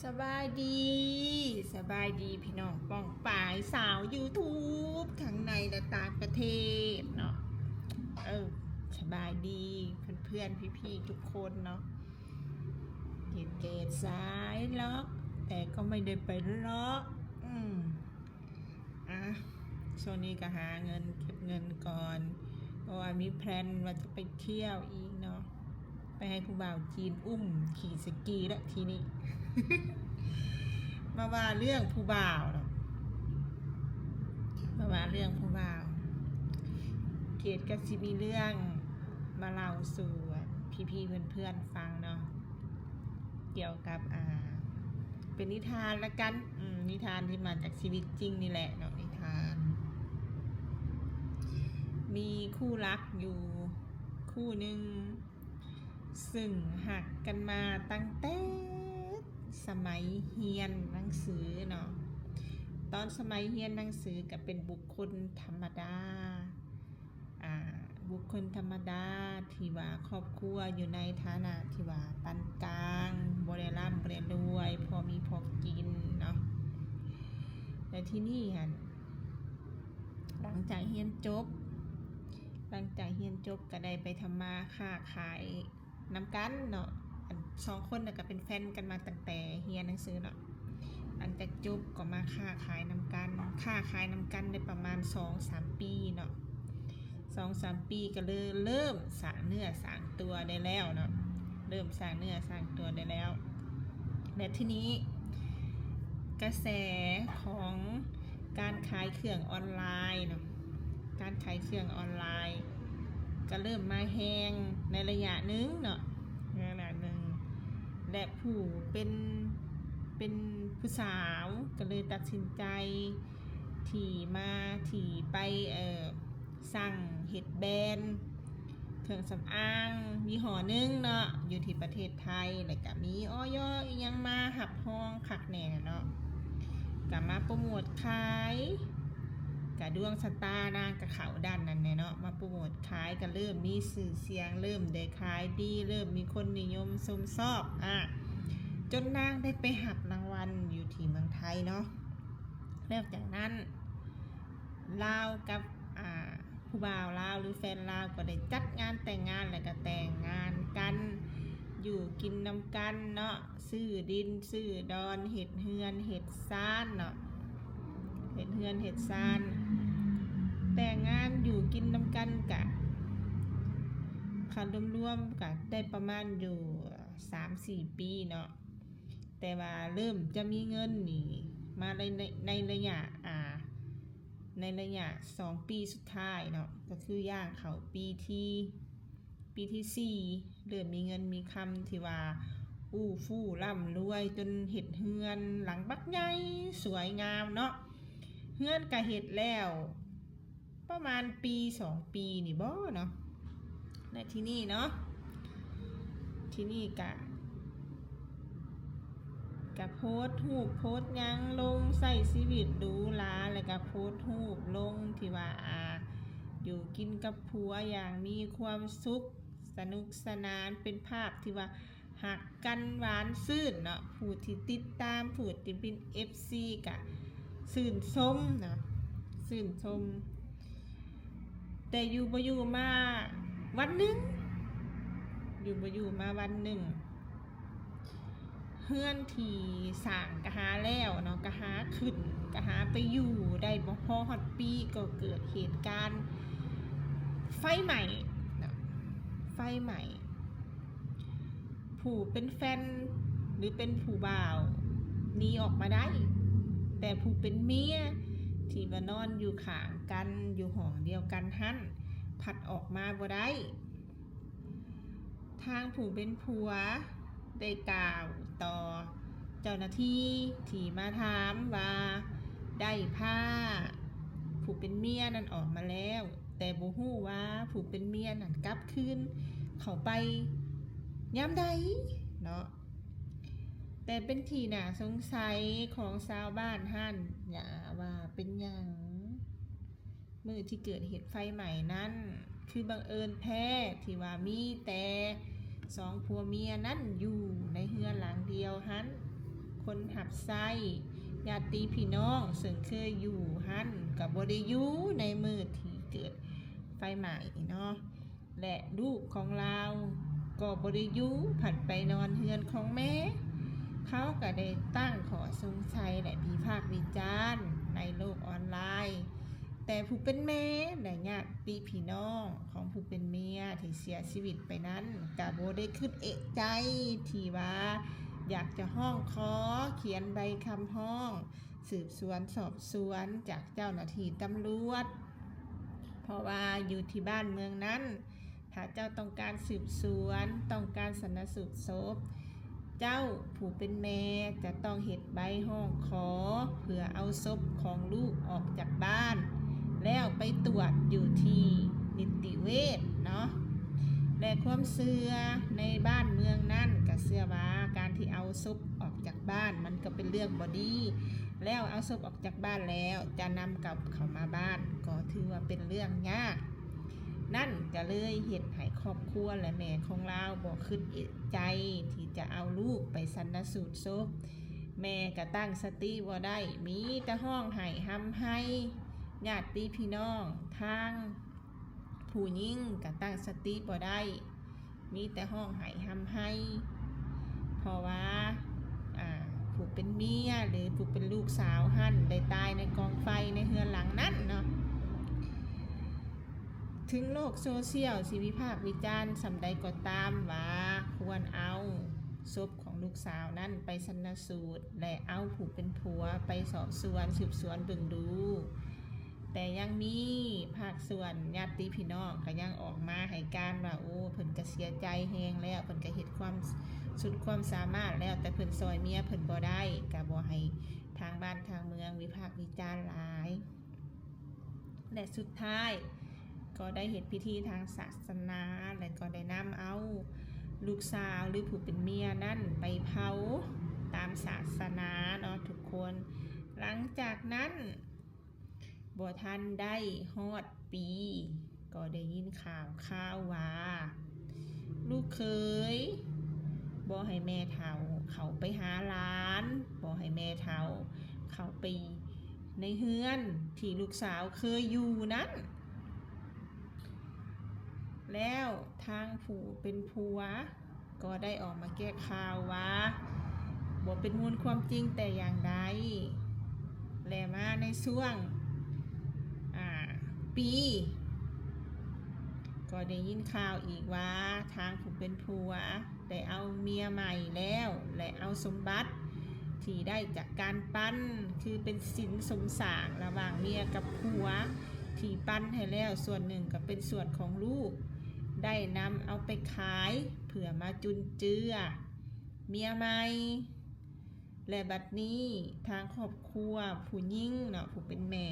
สบายดีสบายดีพี่น้องป้องป่ายสาว YouTube ทั้งในและต่างประเทศเนาะสบายดีเพื่อนๆพี่ๆทุกคนเนาะเหตุเกตสายล็อกแต่ก็ไม่ได้ไปล็อกช่วงนี้ก็หาเงินเก็บเงินก่อนเพราะว่ามีแพลนว่าจะไปเที่ยวอีกเนาะไปให้ผู้บ่าวจีนอุ้มขี่สกีแล้วทีนี้ มาว่าเรื่องผู้บ่าวเนาะมาว่าเรื่องผู้บ่าวเกดก็สิมีเรื่องมาเล่าสู่พี่ๆเพื่อนๆฟังเนาะเกี่ยวกับเป็นนิทานละกันนิทานที่มาจากชีวิตจริงนี่แหละเนาะนิทานมีคู่รักอยู่คู่หนึ่งซึ่งหักกันมาตั้งแต่สมัยเรียนหนังสือเนาะตอนสมัยเรียนหนังสือก็เป็นบุคคลธรรมดาบุคคลธรรมดาที่ว่าครอบครัวอยู่ในฐานะที่ว่าปานกลางบ่ได้ร่ำบ่ได้รวยพอมีพอกินเนาะแต่ที่นี่หลังจากเรียนจบก็ได้ไปทำมาค้าขายนำกันเนาะสองคนก็เป็นแฟนกันมาตั้งแต่เรียนหนังสือเนาะหลังจากจบก็มาค้าขายนำกันได้ประมาณ 2-3 ปีเนาะ 2-3 ปีก็เลยเริ่มสร้างเนื้อสร้างตัวได้แล้วเนาะเริ่มสร้างเนื้อสร้างตัวได้แล้วและทีนี้กระแสของการขายเครื่องออนไลน์เนาะการขายเครื่องออนไลน์ก็เริ่มมาแห้งในระยะหนึ่งเนาะและผู้เป็นผู้สาวก็เลยตัดสินใจที่ไปสั่งเฮ็ดแบรนด์เครื่องสำอางยี่ห้อนึงเนาะอยู่ที่ประเทศไทยแล้วก็มีอย.อีหยังมาหับห้องคักแน่เนาะก็มาโปรโมทขายกะดวงชะตานางกะเขาด้านนั้นเนาะมาโปรโมทขายก็เริ่มมีชื่อเสียงเริ่มได้ขายดีเริ่มมีคนนิยมชมชอบจนนางได้ไปหับรางวัลอยู่ที่เมืองไทยเนาะแล้วจากนั้นลาวกับผู้บ่าวลาวหรือแฟนลาวก็ได้จัดงานแต่งงานแล้วก็แต่งงานกันอยู่กินนำกันเนาะซื้อดินซื้อดอนเฮ็ดเฮือนเฮ็ดซ่านเนาะเฮ็ดเฮือนเฮ็ดซ่านแต่งงานอยู่กินนำกันกะคันรวมๆก็ได้ประมาณอยู่ 3-4 ปีเนาะแต่ว่าเริ่มจะมีเงินนี่มาในระยะ2 ปีสุดท้ายเนาะก็คือย่างเข้าปีที่4เริ่มมีเงินมีคำที่ว่าอู้ฟู่ร่ำรวยจนเฮ็ดเฮือนหลังบักใหญ่สวยงามเนาะเฮือนก็เฮ็ดแล้วประมาณปี2 ปีนี่บ่เนาะในที่นี่เนาะที่นี่กะโพสต์รูปโพสต์หยังลงใส่ชีวิตหรูหราแล้วก็โพสต์รูปลงที่ว่าอยู่กินกับผัวอย่างมีความสุขสนุกสนานเป็นภาพที่ว่าหักกันหวานซื่นเนาะผู้ที่ติดตามผู้ที่เป็น FC กะชื่นชมเนาะชื่นชมแต่อยู่บ่อยู่มาวันหนึ่งเฮือนที่สร้างกะหาแล้วเนาะกะหาขึ้นกะหาไปอยู่ได้บ่พอฮอดปีก็เกิดเหตุการณ์ไฟไหม้เนาะไฟไหม้ผู้เป็นแฟนหรือเป็นผู้บ่าวหนีออกมาได้แต่ผู้เป็นเมียที่มานอนอยู่ข้างกันอยู่ห้องเดียวกันหั่นผัดออกมาบ่ได้ทางผู้เป็นผัวได้กล่าวต่อเจ้าหน้าที่ที่มาถามว่าได้พาผู้เป็นเมียนั่นออกมาแล้วแต่บ่ฮู้ว่าผู้เป็นเมียนั่นกลับคืนเข้าไปยามใดเนาะแต่เป็นที่น่าสงสัยของชาวบ้านหั่นอย่าว่าเป็นหยังมื้อที่เกิดเหตุไฟไหม้นั้นคือบังเอิญแท้ที่ว่ามีแต่2 ผัวเมียนั้นอยู่ในเฮือนหลังเดียวหัน คนหับไส้ญาติพี่น้องซึ่งเคยอยู่หั่นกับบ่ได้อยู่ในมือที่เกิดไฟไหม้เนาะและลูกของเราก็บ่ได้อยู่ผันไปนอนเฮือนของแม่เขาก็ได้ตั้งข้อสงสัยและวิพากษ์วิจารณ์ในโลกออนไลน์แต่ผู้เป็นแม่และญาติพี่น้องของผู้เป็นเมียที่เสียชีวิตไปนั้นก็บ่ได้คิดเอะใจที่ว่าอยากจะห้องขอเขียนใบคำห้องสืบสวนสอบสวนจากเจ้าหน้าที่ตำรวจเพราะว่าอยู่ที่บ้านเมืองนั้นถ้าเจ้าต้องการสืบสวนต้องการชันสูตรศพเจ้าผู้เป็นแม่จะต้องเฮ็ดใบห้องขอเพื่อเอาศพของลูกออกจากบ้านแล้วไปตรวจอยู่ที่นิติเวชเนาะและความเชื่อในบ้านเมืองนั่นก็เชื่อว่าการที่เอาศพออกจากบ้านมันก็เป็นเรื่องบ่ดีแล้วเอาศพออกจากบ้านแล้วจะนำกลับเข้ามาบ้านก็ถือว่าเป็นเรื่องยากนั่นก็เลยเฮ็ดให้ครอบครัวและแม่ของเราบ่คิดเอะใจที่จะเอาลูกไปชันสูตรศพแม่ก็ตั้งสติบ่ได้มีแต่ห้องไห้ห้ำให้ญาติพี่น้องทางผู้หญิงก็ตั้งสติบ่ได้มีแต่ห้องไห้ห้ำให้เพราะว่าผู้เป็นเมียหรือผู้เป็นลูกสาวหั่นได้ตายในกองไฟในเฮือนหลังนั้นเนาะถึงโลกโซเชียลสิวิพากษ์วิจารณ์สำใดก็ตามว่าควรเอาศพของลูกสาวนั้นไปชันสูตรและเอาผู้เป็นผัวไปสอบสวนสืบสวนเบิ่งดูแต่ยังมีภาคส่วนญาติพี่น้องก็ยังออกมาให้การว่าโอ้เพิ่นก็เสียใจแฮงแล้วเพิ่นก็เฮ็ดความสุดความสามารถแล้วแต่เพิ่นซอยเมียเพิ่นบ่ได้ก็บ่ให้ทางบ้านทางเมืองวิพากษ์วิจารณ์หลายและสุดท้ายก็ได้เฮ็ดพิธีทางศาสนาและก็ได้นำเอาลูกสาวหรือผู้เป็นเมียนั่นไปเผาตามศาสนาเนาะทุกคนหลังจากนั้นบ่ทันได้ฮอดปีก็ได้ยินข่าวว่าลูกเคยบ่ให้แม่เฒ่าเขาไปหาหลานบ่ให้แม่เฒ่าเขาไปในเฮือนที่ลูกสาวเคยอยู่นั้นแล้วทางผู้เป็นผัวก็ได้ออกมาแก้ข่าวว่าบ่เป็นมูลความจริงแต่อย่างใดและมาในช่วงปีก็ได้ยินข่าวอีกว่าทางผู้เป็นผัวได้เอาเมียใหม่แล้วและเอาสมบัติที่ได้จากการปั้นคือเป็นสินสมสารระหว่างเมียกับผัวที่ปั้นให้แล้วส่วนหนึ่งก็เป็นส่วนของลูกได้นำเอาไปขายเพื่อมาจุนเจือเมียใหม่และบัดนี้ทางครอบครัวผู้หญิงเนาะผู้เป็นแม่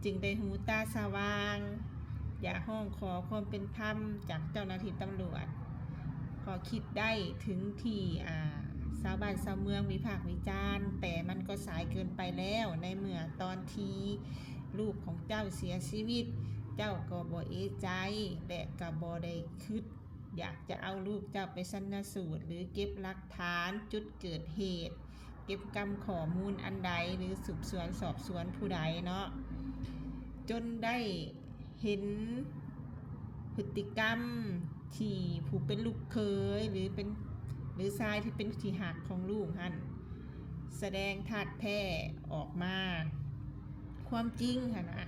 จึงได้หูตาสว่างอยากห้องขอความเป็นธรรมจากเจ้าหน้าที่ตำรวจพอคิดได้ถึงที่ชาวบ้านชาวเมืองวิพากษ์วิจารณ์แต่มันก็สายเกินไปแล้วในเมื่อตอนที่ลูกของเจ้าเสียชีวิตเจ้าก็บ่เอะใจและก็บ่ได้คิดอยากจะเอาลูกเจ้าไปชันสูตรหรือเก็บหลักฐานจุดเกิดเหตุเก็บกำข้อมูลอันใดหรือสืบสวนสอบสวนผู้ใดเนาะจนได้เห็นพฤติกรรมที่ผู้เป็นลูกเคยหรือชายที่เป็นที่หักของลูกหั่นแสดงท่าแท้ออกมาความจริงค่ะนะ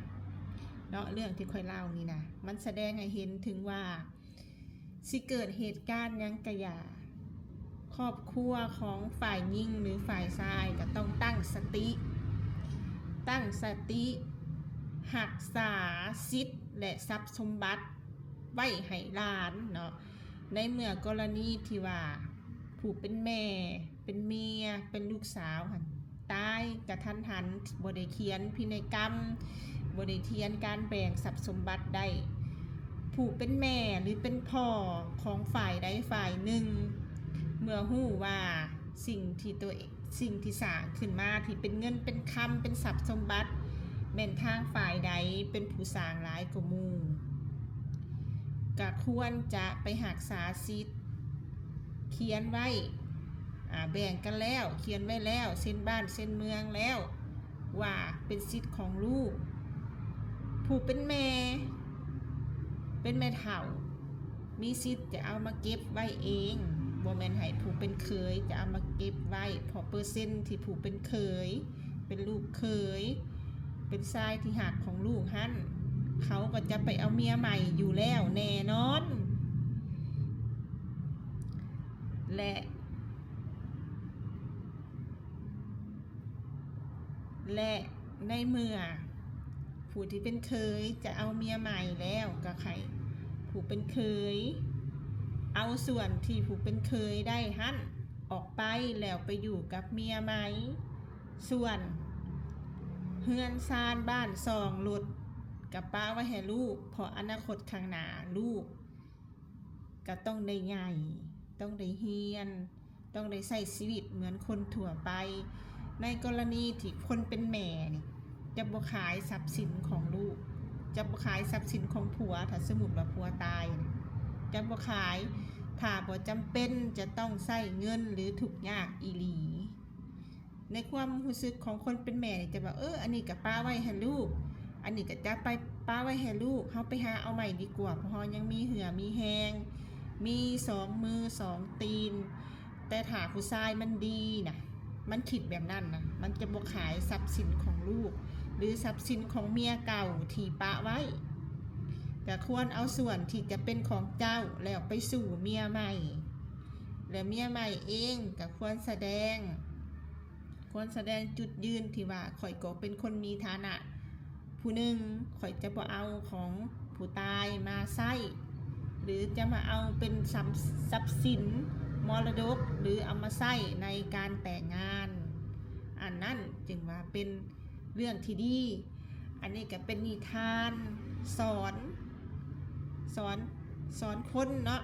เนาะเรื่องที่ค่อยเล่านี่นะมันแสดงให้เห็นถึงว่าสิเกิดเหตุการณ์ยังกะยาครอบครัวของฝ่ายหญิงหรือฝ่ายชายก็ต้องตั้งสติรักษาสิทธิ์และทรัพย์สมบัติไว้ให้หลานเนาะในเมื่อกรณีที่ว่าผู้เป็นแม่เป็นเมียเป็นลูกสาวหั่นตายกระทันหันบ่ได้เขียนพินัยกรรมบ่ได้เขียนการแบ่งทรัพย์สมบัติได้ผู้เป็นแม่หรือเป็นพ่อของฝ่ายใดฝ่ายหนึ่งเมื่อฮู้ว่าสิ่งที่สร้างขึ้นมาที่เป็นเงินเป็นคำเป็นทรัพย์สมบัติแม่นทางฝ่ายใดเป็นผู้สร้างหลายกว่าหมู่ก็ควรจะไปรักษาสิทธิ์เขียนไว้ แบ่งกันแล้วเขียนไว้แล้วเส้นบ้านเส้นเมืองแล้วว่าเป็นสิทธิ์ของลูกผู้เป็นแม่เฒ่ามีสิทธิ์จะเอามาเก็บไว้เองบ่แม่นให้ผู้เป็นเคยจะเอามาเก็บไว้เพราะเปอร์เซ็นต์ที่ผู้เป็นเคยเป็นลูกเคยเป็นชายที่หักของลูกหั่นเขาก็จะไปเอาเมียใหม่อยู่แล้วแน่นอนและในเมื่อผู้ที่เป็นเคยจะเอาเมียใหม่แล้วก็ใครผู้เป็นเคยเอาส่วนที่ผู้เป็นเคยได้หั่นออกไปแล้วไปอยู่กับเมียใหม่ส่วนเฮือนซานบ้านซองรถกับป้าไว้ให้ลูกเพราะอนาคตข้างหน้าลูกก็ต้องได้ใหญ่ต้องได้เฮียนต้องได้ใช้ชีวิตเหมือนคนทั่วไปในกรณีที่คนเป็นแม่นี่จะบ่ขายทรัพย์สินของลูกจะบ่ขายทรัพย์สินของผัวถ้าสมมุติว่าผัวตายจะบ่ขายถ้าบ่จำเป็นจะต้องใช้เงินหรือทุกข์ยากอีหลีในความรู้สึกของคนเป็นแม่นี่จะว่าอันนี้ก็ป้าไว้ให้ลูกอันนี้ก็จะไปป้าไว้ให้ลูกเฮาไปหาเอาใหม่ดีกว่าเพราะยังมีเหือมีแฮงมี2มือ2ตีนแต่ถ้าผู้ชายมันดีนะมันคิดแบบนั้นนะมันจะบ่ขายทรัพย์สินของลูกหรือทรัพย์สินของเมียเก่าที่ปะไว้แต่ควรเอาส่วนที่จะเป็นของเจ้าแล้วไปสู่เมียใหม่และเมียใหม่เองก็ควรแสดงจุดยืนที่ว่าข่อยก็เป็นคนมีฐานะผู้หนึ่งข่อยจะบ่เอาของผู้ตายมาใช้หรือจะมาเอาเป็นทรัพย์สินมรดกหรือเอามาใช้ในการแต่งงานอันนั้นจึงว่าเป็นเรื่องที่ดีอันนี้ก็เป็นนิทานสอนคนเนาะ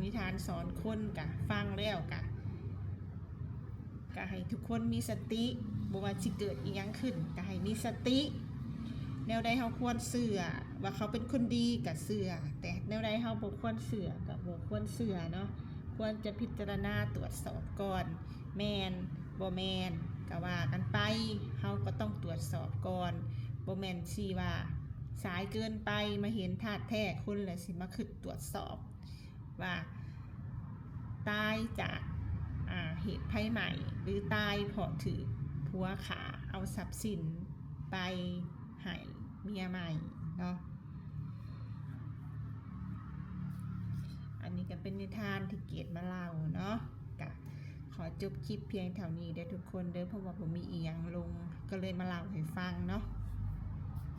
นิทานสอนคนกะฟังแล้วกะให้ทุกคนมีสติบ่ว่าสิเกิดอีหยังขึ้นก็ให้มีสติแนวใดเฮาควรเชื่อว่าเขาเป็นคนดีก็เชื่อแต่แนวใดเฮาบ่ควรเชื่อก็บ่ควรเชื่อเนาะควรจะพิจารณาตรวจสอบก่อนแม่นบ่แม่นก็ว่ากันไปเฮาก็ต้องตรวจสอบก่อนบ่แม่นสิว่าสายเกินไปมาเห็นธาตุแท้คนแล้วสิมาคิดตรวจสอบว่าตายจากเหตุภัยใหม่หรือตายเพราะถือผัวขาเอาทรัพย์สินไปให้เมียใหม่เนาะอันนี้ก็เป็นนิทานที่เกียรติมาเล่าเนาะก็ขอจบคลิปเพียงเท่านี้เด้อทุกคนเด้อเพราะว่าผมมีอีหยังลงก็เลยมาเล่าให้ฟังเนาะ